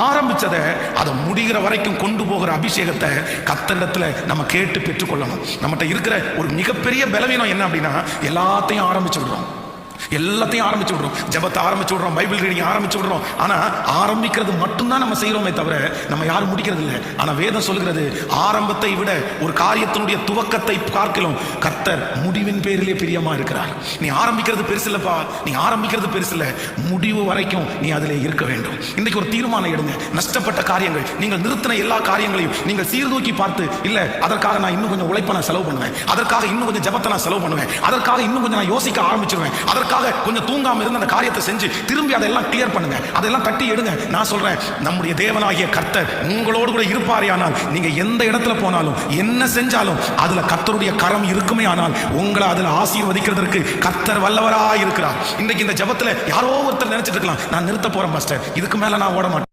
ஆரம்பிச்சதை அதை முடிகிற வரைக்கும் கொண்டு போகிற அபிஷேகத்தை கர்த்தரிடத்துல நம்ம கேட்டு பெற்றுக்கொள்ளணும். நம்மகிட்ட இருக்கிற ஒரு மிகப்பெரிய பலவீனம் என்ன அப்படின்னா, எல்லாத்தையும் ஆரம்பிச்சு விடுறோம். எல்லாத்தையும் ஆரம்பிச்சு விடுறோம். ஜெபத்தை ஆரம்பிச்சு விடுறோம், பைபிள் ரீடிங் ஆரம்பிச்சு விடுறோம். ஆனா ஆரம்பிக்கிறது மட்டும்தான் நம்ம செய்யறோமே தவிர நம்ம யாரும் முடிக்கிறது இல்லை. ஆனா வேதம் சொல்கிறது, ஆரம்பத்தை விட ஒரு காரியத்தினுடைய துவக்கத்தை பார்க்கலாம் கர்த்தர் முடிவின் பேரிலே பிரியமா இருக்கிறார். நீ ஆரம்பிக்கிறது பெருசு இல்லப்பா, நீ ஆரம்பிக்கிறது பெருசு இல்லை, முடிவு வரைக்கும் நீ அதிலே இருக்க வேண்டும். இன்னைக்கு ஒரு தீர்மானம் எடுங்க. நஷ்டப்பட்ட காரியங்கள், நீங்கள் நிறுத்தின எல்லா காரியங்களையும் நீங்கள் சீர்தூக்கி பார்த்து, இல்ல அதற்காக நான் இன்னும் கொஞ்சம் உழைப்பை நான் செலவு பண்ணுவேன், அதற்காக இன்னும் கொஞ்சம் ஜெபத்தை நான் செலவு பண்ணுவேன், அதற்காக இன்னும் கொஞ்சம் நான் யோசிக்க ஆரம்பிச்சிருவேன், அதற்காக கொஞ்சம் தூங்காம இருந்து அந்த காரியத்தை செஞ்சு திரும்பி அதெல்லாம் கிளியர் பண்ணுங்க, அதெல்லாம் தட்டி எடுங்க. நான் சொல்றேன், நம்முடைய தேவனாகிய கர்த்தர் உங்களோடு கூட இருப்பாரே ஆனால் நீங்க எந்த இடத்துல போனாலும் என்ன செஞ்சாலும் அதுல கர்த்தருடைய கரம் இருக்குமே ஆனால் உங்களை அதுல ஆசீர்வதிக்கிறதற்கு கர்த்தர் வல்லவராய் இருக்கிறார். இன்னைக்கு இந்த ஜெபத்துல யாரோ ஒருத்தர் நினைச்சிட்டு இருக்கலாம், நான் நிறுத்த போறேன் பாஸ்டர், இதுக்கு மேல நான் ஓட மாட்டேன்.